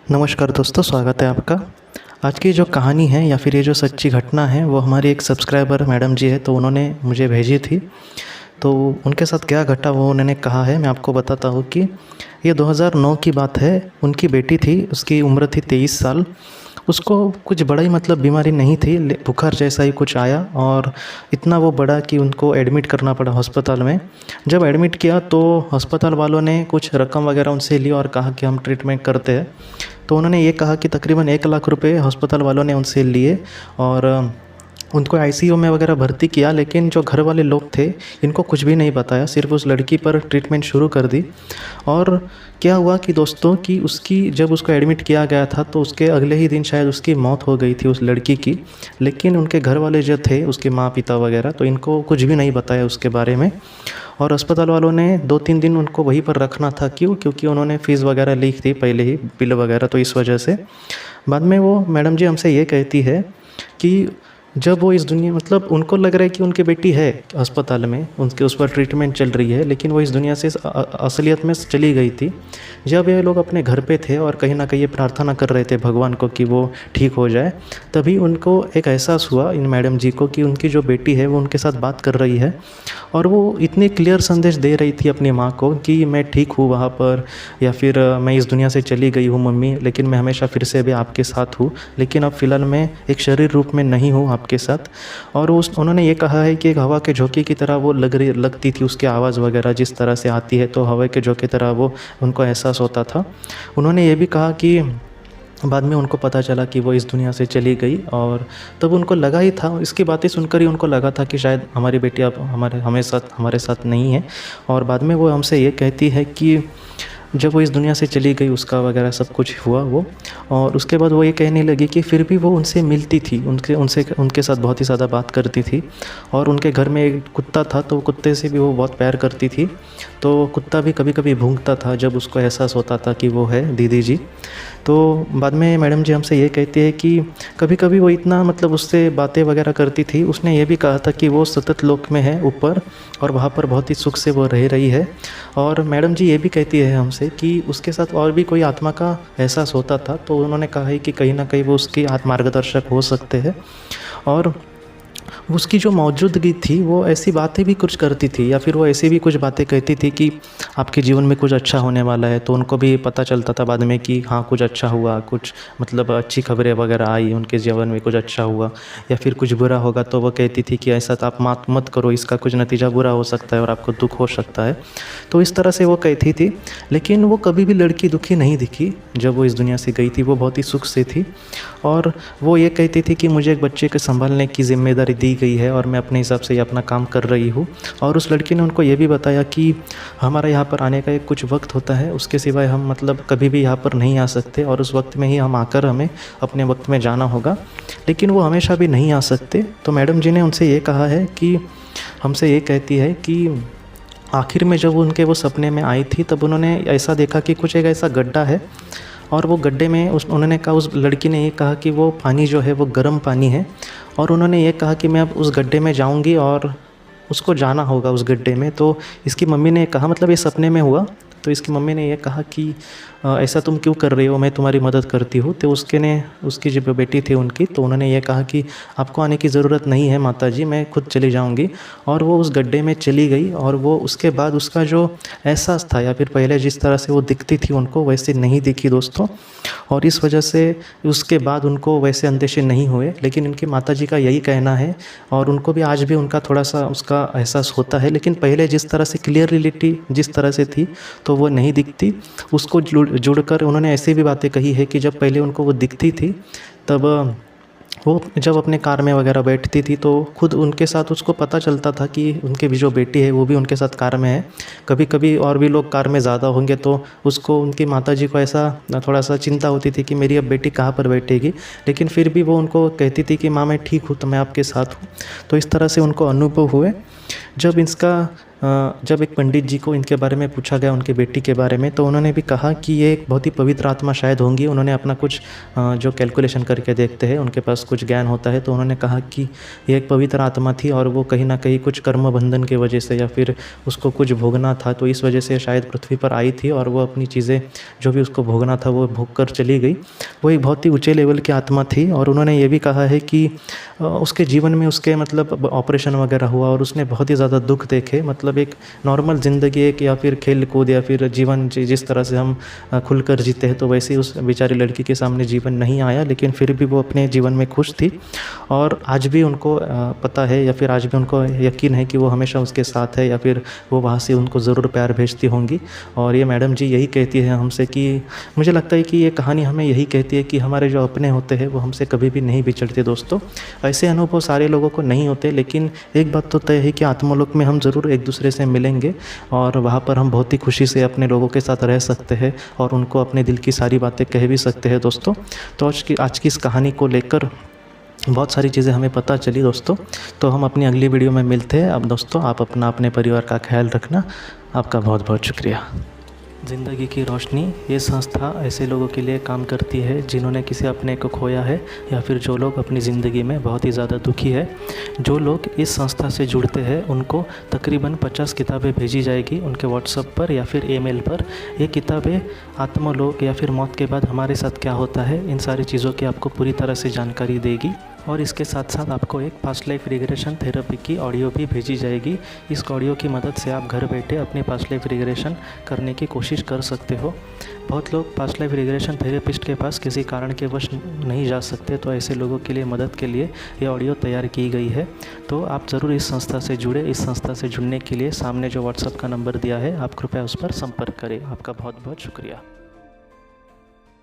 नमस्कार दोस्तों, स्वागत है आपका। आज की जो कहानी है या फिर ये जो सच्ची घटना है वो हमारी एक सब्सक्राइबर मैडम जी है, तो उन्होंने मुझे भेजी थी। तो उनके साथ क्या घटा वो उन्होंने कहा है, मैं आपको बताता हूँ कि ये 2009 की बात है। उनकी बेटी थी, उसकी उम्र थी 23 साल। उसको कुछ बड़ा ही बीमारी नहीं थी, बुखार जैसा ही कुछ आया और इतना वो बड़ा कि उनको एडमिट करना पड़ा अस्पताल में। जब एडमिट किया तो अस्पताल वालों ने कुछ रकम वगैरह उनसे ली और कहा कि हम ट्रीटमेंट करते हैं। तो उन्होंने ये कहा कि तकरीबन 1 लाख रुपए अस्पताल वालों ने उनसे लिए और उनको आईसीयू में वगैरह भर्ती किया। लेकिन जो घर वाले लोग थे इनको कुछ भी नहीं बताया, सिर्फ उस लड़की पर ट्रीटमेंट शुरू कर दी। और क्या हुआ कि दोस्तों कि उसकी जब उसको एडमिट किया गया था तो उसके अगले ही दिन शायद उसकी मौत हो गई थी उस लड़की की। लेकिन उनके घर वाले जो थे, उसके माँ पिता वगैरह, तो इनको कुछ भी नहीं बताया उसके बारे में। और अस्पताल वालों ने 2-3 दिन उनको वहीं पर रखना था। क्यों? क्योंकि उन्होंने फ़ीस वगैरह ली थी पहले ही, बिल वगैरह, तो इस वजह से। बाद में वो मैडम जी हमसे ये कहती है कि जब वो इस दुनिया उनको लग रहा है कि उनकी बेटी है अस्पताल में, उनके उस पर ट्रीटमेंट चल रही है, लेकिन वो इस दुनिया से असलियत में चली गई थी। जब ये लोग अपने घर पे थे और कहीं ना कहीं ये प्रार्थना कर रहे थे भगवान को कि वो ठीक हो जाए, तभी उनको एक एहसास हुआ इन मैडम जी को कि उनकी जो बेटी है वो उनके साथ बात कर रही है। और वो इतनी क्लियर संदेश दे रही थी अपनी माँ को कि मैं ठीक हूँ वहाँ पर, या फिर मैं इस दुनिया से चली गई हूँ मम्मी, लेकिन मैं हमेशा फिर से भी आपके साथ हूँ, लेकिन अब फ़िलहाल मैं एक शरीर रूप में नहीं हूँ आपके साथ। और उन्होंने ये कहा है कि एक हवा के झोंके की तरह वो लगती थी उसकी आवाज़ वगैरह जिस तरह से आती है, तो हवा के झोंके तरह वो उनको एहसास होता था। उन्होंने ये भी कहा कि बाद में उनको पता चला कि वो इस दुनिया से चली गई, और तब उनको लगा ही था, इसकी बातें सुनकर ही उनको लगा था कि शायद हमारी बेटी अब हमारे साथ नहीं है। और बाद में वो हमसे ये कहती है कि जब वो इस दुनिया से चली गई, उसका वगैरह सब कुछ हुआ वो, और उसके बाद वो ये कहने लगी कि फिर भी वो उनसे मिलती थी, उनके साथ बहुत ही ज़्यादा बात करती थी। और उनके घर में एक कुत्ता था, तो कुत्ते से भी वो बहुत प्यार करती थी। तो कुत्ता भी कभी कभी भौंकता था जब उसको एहसास होता था कि वो है दीदी जी। तो बाद में मैडम जी हमसे ये कहती है कि कभी कभी वो इतना उससे बातें वगैरह करती थी। उसने ये भी कहा था कि वो सतत लोक में है ऊपर, और वहाँ पर बहुत ही सुख से वो रह रही है। और मैडम जी ये भी कहती है हमसे कि उसके साथ और भी कोई आत्मा का एहसास होता था, तो उन्होंने कहा है कि कहीं ना कहीं वो उसकी मार्गदर्शक हो सकते हैं। और उसकी जो मौजूदगी थी वो ऐसी बातें भी कुछ करती थी, या फिर वो ऐसी भी कुछ बातें कहती थी कि आपके जीवन में कुछ अच्छा होने वाला है। तो उनको भी पता चलता था बाद में कि हाँ, कुछ अच्छा हुआ, कुछ अच्छी खबरें वगैरह आई, उनके जीवन में कुछ अच्छा हुआ। या फिर कुछ बुरा होगा तो वो कहती थी कि ऐसा तो आप मत करो, इसका कुछ नतीजा बुरा हो सकता है और आपको दुख हो सकता है। तो इस तरह से वो कहती थी। लेकिन वो कभी भी लड़की दुखी नहीं दिखी जब वो इस दुनिया से गई थी, वो बहुत ही सुख से थी। और वो ये कहती थी कि मुझे एक बच्चे को संभालने की जिम्मेदारी दी गई है और मैं अपने हिसाब से ये अपना काम कर रही हूँ। और उस लड़की ने उनको ये भी बताया कि हमारा यहाँ पर आने का एक कुछ वक्त होता है, उसके सिवाय हम कभी भी यहाँ पर नहीं आ सकते, और उस वक्त में ही हम आकर हमें अपने वक्त में जाना होगा, लेकिन वो हमेशा भी नहीं आ सकते। तो मैडम जी ने उनसे ये कहा है कि हमसे ये कहती है कि आखिर में जब उनके वो सपने में आई थी, तब उन्होंने ऐसा देखा कि कुछ एक ऐसा गड्ढा है, और वो गड्ढे में उन्होंने कहा, उस लड़की ने ये कहा कि वो पानी जो है वो गर्म पानी है। और उन्होंने ये कहा कि मैं अब उस गड्ढे में जाऊंगी और उसको जाना होगा उस गड्ढे में। तो इसकी मम्मी ने कहा, ये सपने में हुआ। तो इसकी मम्मी ने ये कहा कि ऐसा तुम क्यों कर रही हो, मैं तुम्हारी मदद करती हूँ। तो उसकी जो बेटी थी उनकी, तो उन्होंने ये कहा कि आपको आने की ज़रूरत नहीं है माताजी, मैं खुद चली जाऊँगी। और वो उस गड्ढे में चली गई, और वो उसके बाद उसका जो एहसास था, या फिर पहले जिस तरह से वो दिखती थी उनको वैसे नहीं दिखी दोस्तों। और इस वजह से उसके बाद उनको वैसे अंदेशे नहीं हुए। लेकिन इनकी माताजी का यही कहना है, और उनको भी आज भी उनका थोड़ा सा उसका एहसास होता है, लेकिन पहले जिस तरह से क्लियर रियलिटी जिस तरह से थी तो वो नहीं दिखती। उसको जुड़कर उन्होंने ऐसी भी बातें कही है कि जब पहले उनको वो दिखती थी, तब वो जब अपने कार में वगैरह बैठती थी तो खुद उनके साथ उसको पता चलता था कि उनकी भी जो बेटी है वो भी उनके साथ कार में है। कभी कभी और भी लोग कार में ज़्यादा होंगे तो उसको, उनकी माताजी को ऐसा थोड़ा सा चिंता होती थी कि मेरी अब बेटी कहाँ पर बैठेगी, लेकिन फिर भी वो उनको कहती थी कि माँ मैं ठीक हूँ, तो मैं आपके साथ हूँ। तो इस तरह से उनको अनुभव हुए। जब इसका जब एक पंडित जी को इनके बारे में पूछा गया, उनके बेटी के बारे में, तो उन्होंने भी कहा कि ये एक बहुत ही पवित्र आत्मा शायद होंगी। उन्होंने अपना कुछ जो कैलकुलेशन करके देखते हैं, उनके पास कुछ ज्ञान होता है, तो उन्होंने कहा कि ये एक पवित्र आत्मा थी और वो कहीं ना कहीं कुछ कर्म बंधन की वजह से या फिर उसको कुछ भोगना था, तो इस वजह से शायद पृथ्वी पर आई थी और वो अपनी चीज़ें जो भी उसको भोगना था वो भोग कर चली गई। वो एक बहुत ही ऊँचे लेवल की आत्मा थी। और उन्होंने ये भी कहा है कि उसके जीवन में उसके मतलब ऑपरेशन वगैरह हुआ और उसने बहुत ही ज़्यादा दुख देखे। मतलब एक नॉर्मल ज़िंदगी एक या फिर खेल कूद या फिर जीवन जिस तरह से हम खुलकर जीते हैं, तो वैसे ही उस बेचारी लड़की के सामने जीवन नहीं आया, लेकिन फिर भी वो अपने जीवन में खुश थी। और आज भी उनको पता है या फिर आज भी उनको यकीन है कि वो हमेशा उसके साथ है या फिर वो वहाँ से उनको ज़रूर प्यार भेजती होंगी। और ये मैडम जी यही कहती है हमसे कि मुझे लगता है कि ये कहानी हमें यही कहती है कि हमारे जो अपने होते हैं वो हमसे कभी भी नहीं बिछड़ते दोस्तों। ऐसे अनुभव सारे लोगों को नहीं होते, लेकिन एक बात तो तय है कि आत्मलोक में हम ज़रूर एक दूसरे से मिलेंगे और वहाँ पर हम बहुत ही खुशी से अपने लोगों के साथ रह सकते हैं और उनको अपने दिल की सारी बातें कह भी सकते हैं दोस्तों। तो आज की इस कहानी को लेकर बहुत सारी चीज़ें हमें पता चली दोस्तों। तो हम अपनी अगली वीडियो में मिलते हैं। अब दोस्तों आप अपने परिवार का ख्याल रखना। आपका बहुत बहुत शुक्रिया। ज़िंदगी की रोशनी ये संस्था ऐसे लोगों के लिए काम करती है जिन्होंने किसी अपने को खोया है या फिर जो लोग अपनी ज़िंदगी में बहुत ही ज़्यादा दुखी है। जो लोग इस संस्था से जुड़ते हैं उनको तकरीबन 50 किताबें भेजी जाएगी उनके व्हाट्सएप पर या फिर ईमेल पर। ये किताबें आत्मलोक या फिर मौत के बाद हमारे साथ क्या होता है, इन सारी चीज़ों की आपको पूरी तरह से जानकारी देगी। और इसके साथ साथ आपको एक पास्ट लाइफ रिग्रेशन थेरेपी की ऑडियो भी भेजी जाएगी। इस ऑडियो की मदद से आप घर बैठे अपनी पास्ट लाइफ रिग्रेशन करने की कोशिश कर सकते हो। बहुत लोग पास्ट लाइफ रिग्रेशन थेरेपिस्ट के पास किसी कारण के वश नहीं जा सकते, तो ऐसे लोगों के लिए मदद के लिए ये ऑडियो तैयार की गई है। तो आप ज़रूर इस संस्था से जुड़े। इस संस्था से जुड़ने के लिए सामने जो व्हाट्सएप का नंबर दिया है, आप कृपया उस पर संपर्क करें। आपका बहुत बहुत शुक्रिया।